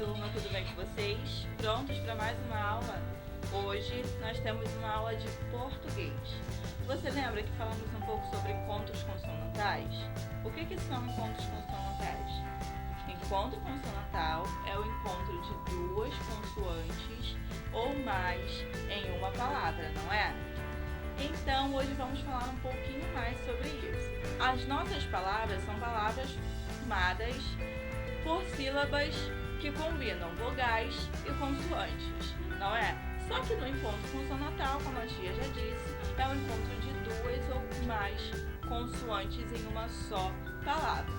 turma, tudo bem com vocês? Prontos para mais uma aula? Hoje nós temos uma aula de português. Você lembra que falamos um pouco sobre encontros consonantais? O que são encontros consonantais? Encontro consonantal é o encontro de duas consoantes ou mais em uma palavra, não é? Então, hoje vamos falar um pouquinho mais sobre isso. As nossas palavras são palavras formadas por sílabas que combinam vogais e consoantes, não é? Só que no encontro consonantal, como a tia já disse, é o encontro de duas ou mais consoantes em uma só palavra.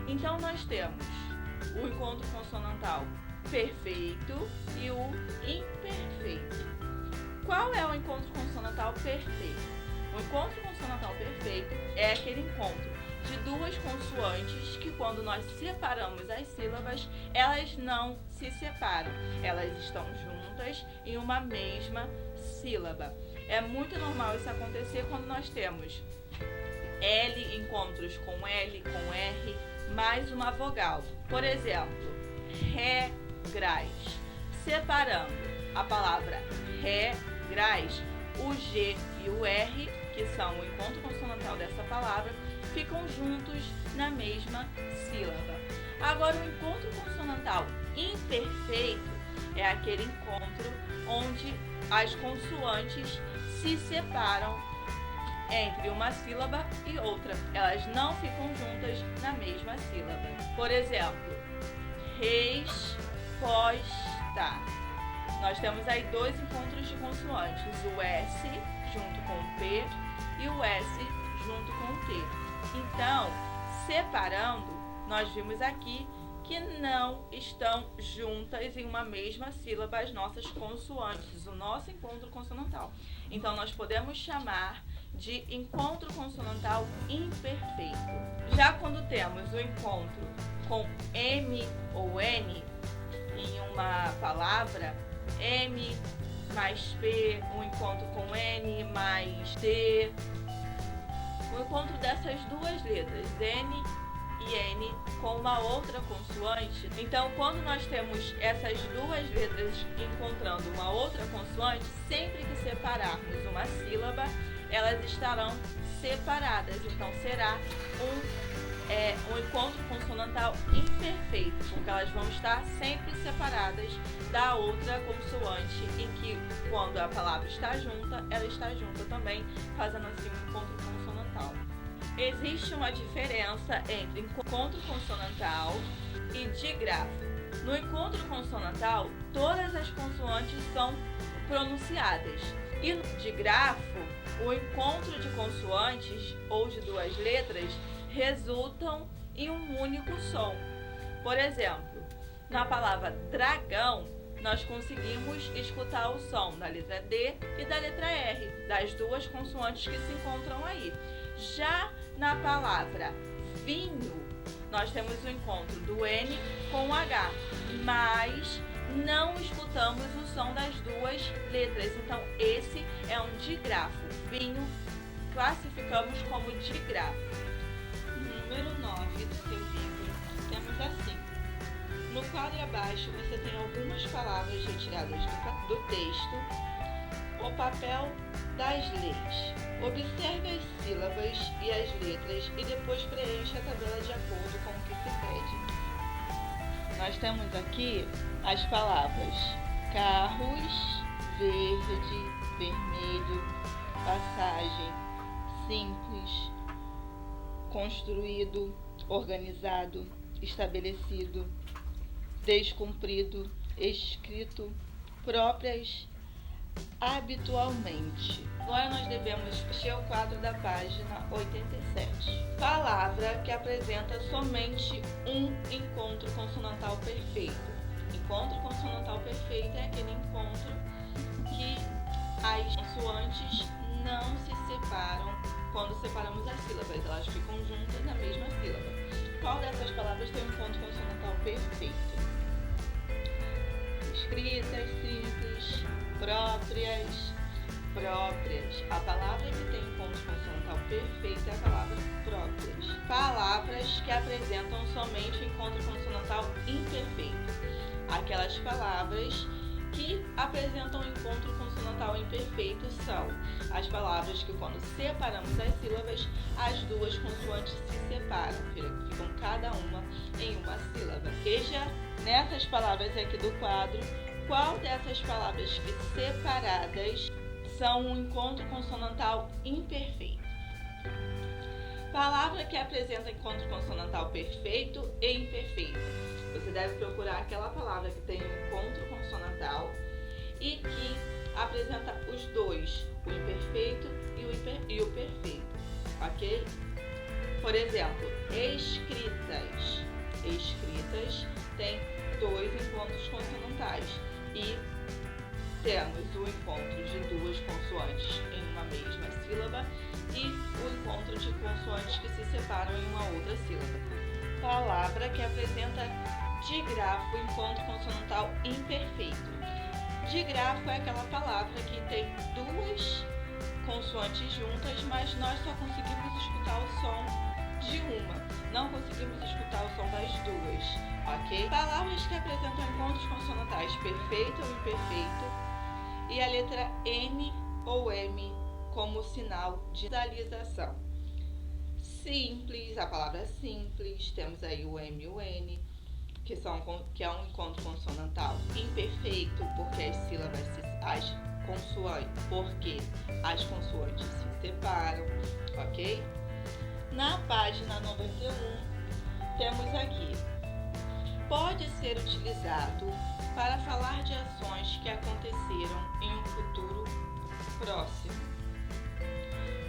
Então, nós temos o encontro consonantal perfeito e o imperfeito. Qual é o encontro consonantal perfeito? O encontro consonantal perfeito é aquele encontro de duas consoantes que, quando nós separamos as sílabas, elas não se separam. Elas estão juntas em uma mesma sílaba. É muito normal isso acontecer quando nós temos L, encontros com L, com R, mais uma vogal. Por exemplo, regras. Separando a palavra regras, o G e o R, que são o encontro consonantal dessa palavra, ficam juntos na mesma sílaba. Agora, o encontro consonantal imperfeito é aquele encontro onde as consoantes se separam entre uma sílaba e outra. Elas não ficam juntas na mesma sílaba. Por exemplo, resposta. Nós temos aí dois encontros de consoantes, o S junto com o P e o S junto com o T. Então, separando, nós vimos aqui que não estão juntas em uma mesma sílaba as nossas consoantes, o nosso encontro consonantal. Então, nós podemos chamar de encontro consonantal imperfeito. Já quando temos o encontro com M ou N em uma palavra, M mais P, um encontro com N mais T, o encontro dessas duas letras, N e N, com uma outra consoante. Então, quando nós temos essas duas letras encontrando uma outra consoante, sempre que separarmos uma sílaba, elas estarão separadas. Então, será um encontro consonantal imperfeito, porque elas vão estar sempre separadas da outra consoante, em que, quando a palavra está junta, ela está junta também, fazendo assim um encontro consonantal. Existe uma diferença entre encontro consonantal e digrafo. No encontro consonantal, todas as consoantes são pronunciadas. E no digrafo, o encontro de consoantes ou de duas letras resultam em um único som. Por exemplo, na palavra dragão, nós conseguimos escutar o som da letra D e da letra R, das duas consoantes que se encontram aí. Já na palavra vinho, nós temos o encontro do N com o H, mas não escutamos o som das duas letras. Então, esse é um digrafo. Vinho, classificamos como digrafo. Número 9 do seu livro, temos assim. No quadro abaixo, você tem algumas palavras retiradas do texto. O papel das leis. Observe as sílabas e as letras e depois preencha a tabela de acordo com o que se pede. Nós temos aqui as palavras carros, verde, vermelho, passagem, simples, construído, organizado, estabelecido, descumprido, escrito, próprias, habitualmente. Agora nós devemos fechar o quadro da página 87. Palavra que apresenta somente um encontro consonantal perfeito. Encontro consonantal perfeito é aquele encontro que as consoantes não se separam quando separamos as sílabas, elas ficam juntas na mesma sílaba. Qual dessas palavras tem um encontro consonantal perfeito? Escritas, simples, próprias. A palavra que tem encontro consonantal perfeito é a palavra próprias. Palavras que apresentam somente o encontro consonantal imperfeito. Aquelas palavras que apresentam um encontro consonantal imperfeito são as palavras que, quando separamos as sílabas, as duas consoantes se separam, ficam cada uma em uma sílaba. Veja nessas palavras aqui do quadro qual dessas palavras que separadas são um encontro consonantal imperfeito. Palavra que apresenta encontro consonantal perfeito e imperfeito. Você deve procurar aquela palavra que tem um encontro consonantal e que apresenta os dois, o imperfeito e o perfeito, ok? Por exemplo, escritas. Escritas tem dois encontros consonantais e temos o encontro de duas consoantes em uma mesma sílaba e o encontro de consoantes que se separam em uma outra sílaba. Palavra que apresenta digrafo, encontro consonantal imperfeito. Digrafo é aquela palavra que tem duas consoantes juntas, mas nós só conseguimos escutar o som de uma, não conseguimos escutar o som das duas, ok? Palavras que apresentam encontros consonantais perfeito ou imperfeito e a letra N ou M como sinal de nasalização. Simples, a palavra simples, temos aí o M e o N, que é um encontro consonantal imperfeito, porque as consoantes se separam, ok? Na página 91, temos aqui: pode ser utilizado para falar de ações que aconteceram em um futuro próximo.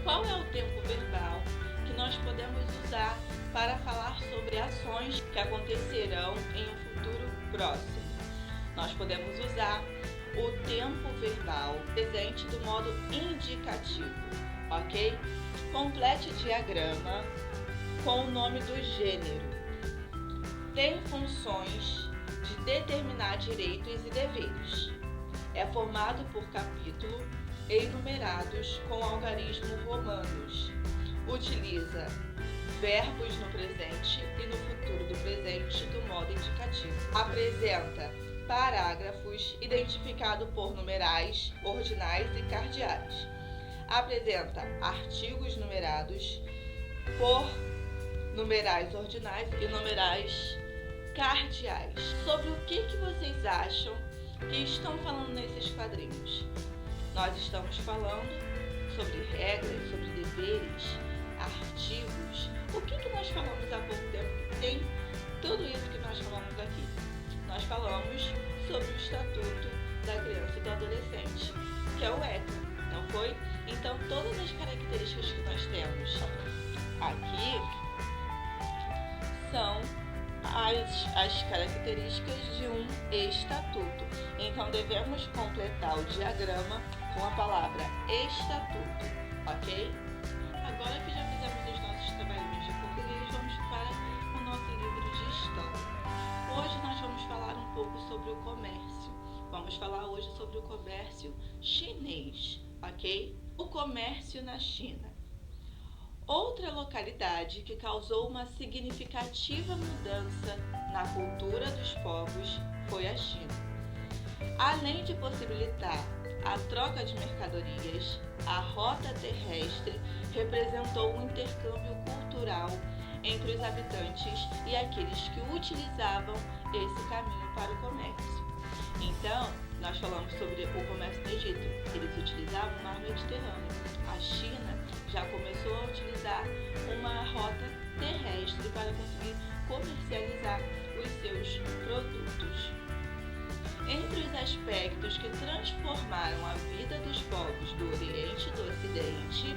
Qual é o tempo verbal que nós podemos usar para falar sobre ações que acontecerão em um futuro próximo? Nós podemos usar o tempo verbal presente do modo indicativo, ok? Complete o diagrama com o nome do gênero. Tem funções de determinar direitos e deveres. É formado por capítulo e enumerados com algarismo romanos. Utiliza verbos no presente e no futuro do presente do modo indicativo. Apresenta parágrafos identificados por numerais, ordinais e cardeais. Apresenta artigos numerados por numerais ordinais e numerais cardeais. Sobre o que vocês acham que estão falando nesses quadrinhos? Nós estamos falando sobre regras, sobre deveres, artigos. O que nós falamos há pouco tempo? Tem tudo isso que nós falamos aqui. Nós falamos sobre o Estatuto da Criança e do Adolescente, que é o ECA, não foi? Então, todas as características que nós temos aqui são as características de um estatuto. Então, devemos completar o diagrama com a palavra estatuto, ok? Agora que já fizemos os nossos trabalhinhos de português, vamos para o nosso livro de história. Hoje nós vamos falar um pouco sobre o comércio. Vamos falar hoje sobre o comércio chinês, ok? O comércio na China. Outra localidade que causou uma significativa mudança na cultura dos povos foi a China. Além de possibilitar a troca de mercadorias, a rota terrestre representou um intercâmbio cultural entre os habitantes e aqueles que utilizavam esse caminho para o comércio. Então, nós falamos sobre o comércio no Egito. Eles utilizavam o mar Mediterrâneo. A China já começou a utilizar uma rota terrestre para conseguir comercializar os seus produtos. Entre os aspectos que transformaram a vida dos povos do Oriente e do Ocidente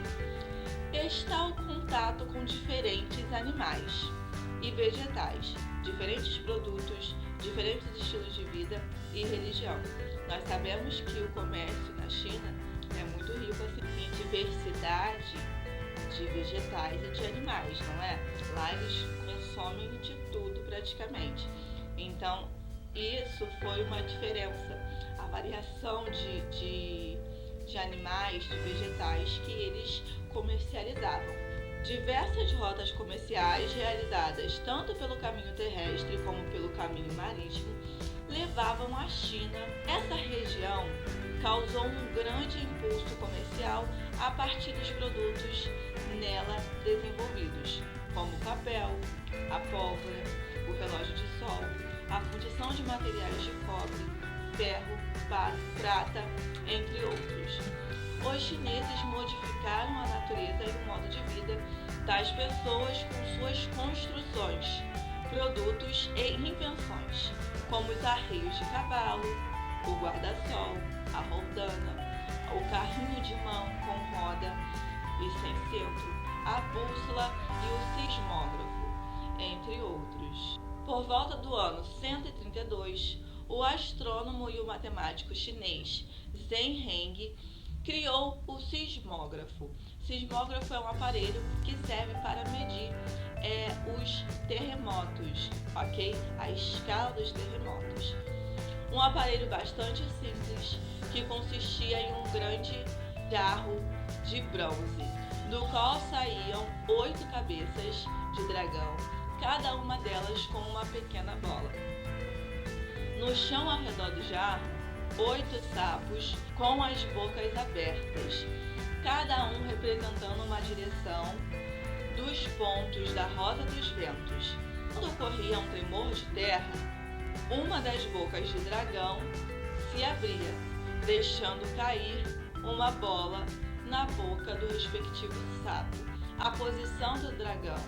está o contato com diferentes animais e vegetais, diferentes produtos, diferentes estilos de vida e religião. Nós sabemos que o comércio na China é muito rico assim, em diversidade de vegetais e de animais, não é? Lá eles consomem de tudo praticamente. Então, isso foi uma diferença, a variação de animais, de vegetais que eles comercializavam. Diversas rotas comerciais realizadas tanto pelo caminho terrestre como pelo caminho marítimo levavam à China. Essa região causou um grande impulso comercial a partir dos produtos nela desenvolvidos, como o papel, a pólvora, o relógio de sol, a fundição de materiais de cobre, ferro, prata, entre outros. Os chineses modificaram a natureza e o modo de vida das pessoas com suas construções, produtos e invenções, como os arreios de cavalo, o guarda-sol, a roldana, o carrinho de mão com roda e sem centro, a bússola e o sismógrafo, entre outros. Por volta do ano 132, o astrônomo e o matemático chinês Zheng Heng criou o sismógrafo. Sismógrafo é um aparelho que serve para medir os terremotos, ok? A escala dos terremotos. Um aparelho bastante simples que consistia em um grande jarro de bronze, do qual saíam 8 cabeças de dragão, cada uma delas com uma pequena bola. No chão ao redor do jarro, 8 sapos com as bocas abertas, cada um representando uma direção dos pontos da roda dos ventos. Quando ocorria um tremor de terra, uma das bocas de dragão se abria, deixando cair uma bola na boca do respectivo sapo. A posição do dragão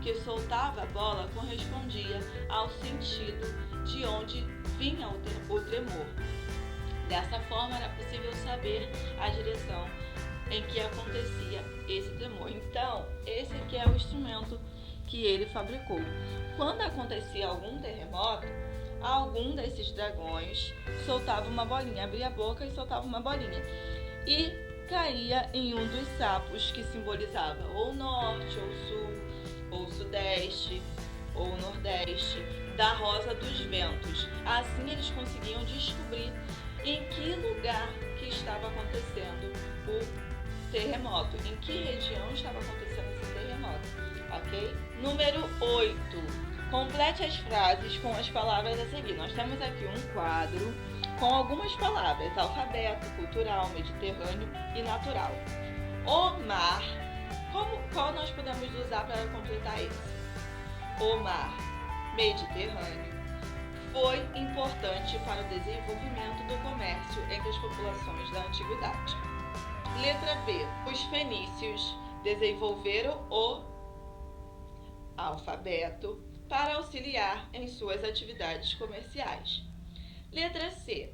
que soltava a bola correspondia ao sentido de onde vinha o tremor. Dessa forma era possível saber a direção em que acontecia esse tremor. Então, esse aqui é o instrumento que ele fabricou. Quando acontecia algum terremoto, algum desses dragões soltava uma bolinha, abria a boca e soltava uma bolinha. E caía em um dos sapos que simbolizava ou norte, ou sul, ou sudeste, ou nordeste, da rosa dos ventos. Assim eles conseguiam descobrir em que lugar que estava acontecendo o terremoto, em que região estava acontecendo esse terremoto, ok? Número 8. Complete as frases com as palavras a seguir. Nós temos aqui um quadro com algumas palavras: alfabeto, cultural, mediterrâneo e natural. O mar, qual nós podemos usar para completar esse? O mar Mediterrâneo foi importante para o desenvolvimento do comércio entre as populações da antiguidade. Letra B. Os fenícios desenvolveram o alfabeto para auxiliar em suas atividades comerciais. Letra C.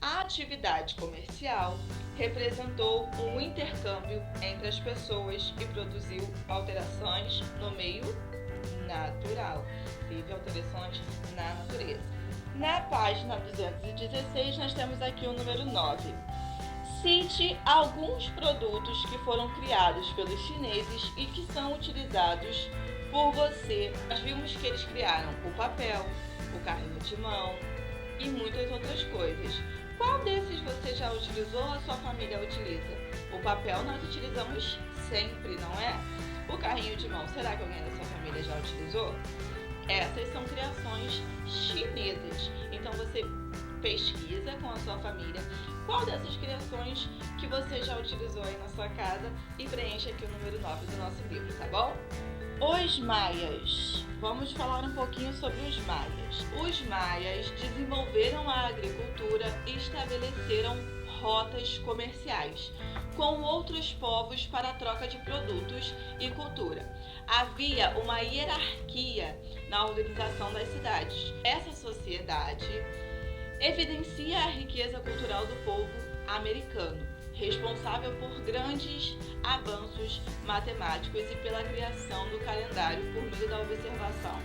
A atividade comercial representou um intercâmbio entre as pessoas e produziu alterações no meio natural. Teve alterações na natureza. Na página 216, nós temos aqui o número 9. Cite alguns produtos que foram criados pelos chineses e que são utilizados por você. Nós vimos que eles criaram o papel, o carrinho de mão e muitas outras coisas. Qual desses você já utilizou ou a sua família utiliza? O papel nós utilizamos sempre, não é? O carrinho de mão, será que alguém da sua família já utilizou? Essas são criações chinesas. Então você pesquisa com a sua família qual dessas criações que você já utilizou aí na sua casa e preenche aqui o número 9 do nosso livro, tá bom? Os maias. Vamos falar um pouquinho sobre os maias. Os maias desenvolveram a agricultura e estabeleceram rotas comerciais com outros povos para a troca de produtos e cultura. Havia uma hierarquia na organização das cidades. Essa sociedade evidencia a riqueza cultural do povo americano, responsável por grandes avanços matemáticos e pela criação do calendário por meio da observação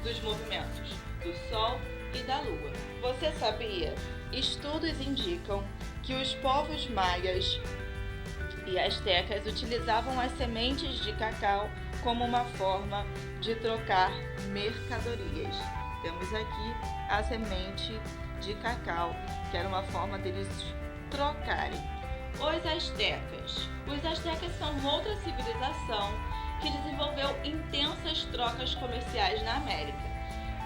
dos movimentos do Sol e da Lua. Você sabia? Estudos indicam que os povos maias e astecas utilizavam as sementes de cacau como uma forma de trocar mercadorias. Temos aqui a semente de cacau, que era uma forma deles trocarem. Os astecas. Os astecas são outra civilização que desenvolveu intensas trocas comerciais na América.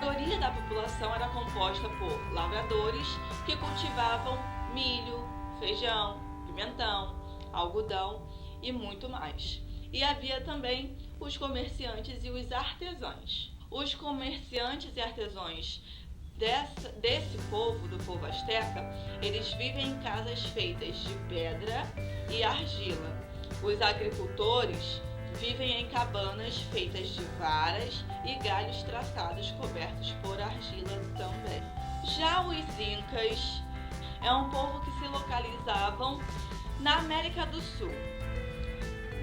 A maioria da população era composta por lavradores que cultivavam milho, feijão, pimentão, algodão e muito mais. E havia também os comerciantes e os artesãos. Os comerciantes e artesãos desse povo, do povo asteca, eles vivem em casas feitas de pedra e argila. Os agricultores vivem em cabanas feitas de varas e galhos traçados cobertos por argila também. Já os incas é um povo que se localizavam na América do Sul,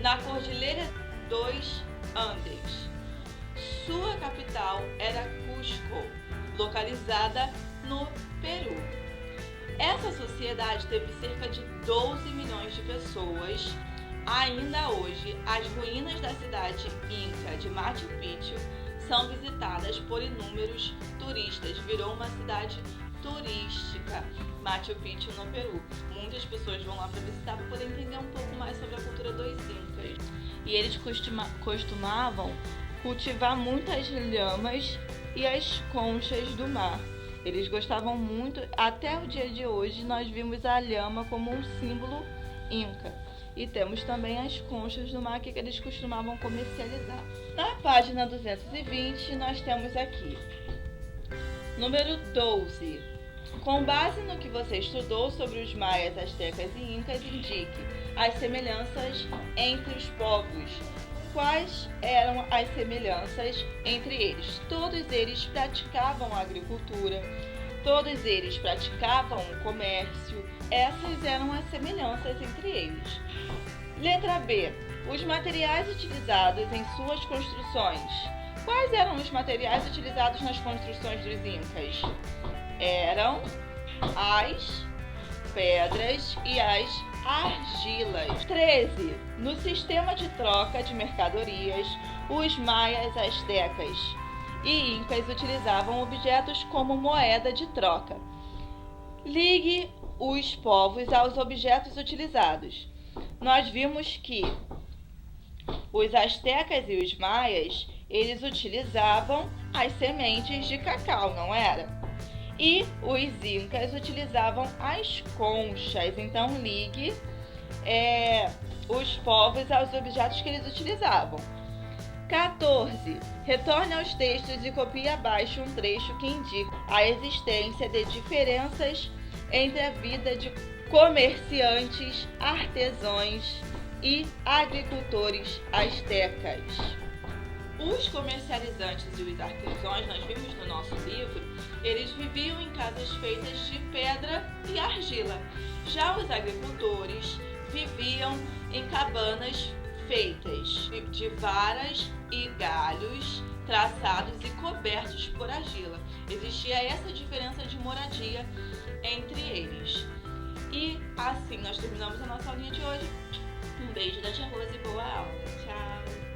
na Cordilheira dos Andes. Sua capital era Cusco, localizada no Peru. Essa sociedade teve cerca de 12 milhões de pessoas. Ainda hoje, as ruínas da cidade inca de Machu Picchu são visitadas por inúmeros turistas. Virou uma cidade turística, Machu Picchu no Peru. Muitas pessoas vão lá para visitar para poder entender um pouco mais sobre a cultura dos incas. E eles costumavam cultivar muitas lhamas e as conchas do mar. Eles gostavam muito, até o dia de hoje nós vimos a lhama como um símbolo inca. E temos também as conchas do mar que eles costumavam comercializar. Na página 220 nós temos aqui, número 12. Com base no que você estudou sobre os maias, astecas e incas, indique as semelhanças entre os povos. Quais eram as semelhanças entre eles? Todos eles praticavam a agricultura, todos eles praticavam o comércio. Essas eram as semelhanças entre eles. Letra B. Os materiais utilizados em suas construções. Quais eram os materiais utilizados nas construções dos incas? Eram as pedras e as argilas. 13. No sistema de troca de mercadorias, os maias, astecas e incas utilizavam objetos como moeda de troca. Ligue os povos aos objetos utilizados. Nós vimos que os astecas e os maias, eles utilizavam as sementes de cacau, não era? E os incas utilizavam as conchas. Então, ligue os povos aos objetos que eles utilizavam. 14. Retorne aos textos e copie abaixo um trecho que indica a existência de diferenças entre a vida de comerciantes, artesãos e agricultores astecas. Os comercializantes e os artesãos, nós vimos no nosso livro, eles viviam em casas feitas de pedra e argila. Já os agricultores viviam em cabanas feitas de varas e galhos traçados e cobertos por argila. Existia essa diferença de moradia entre eles. E assim nós terminamos a nossa aulinha de hoje. Um beijo da Tia Rose e boa aula. Tchau!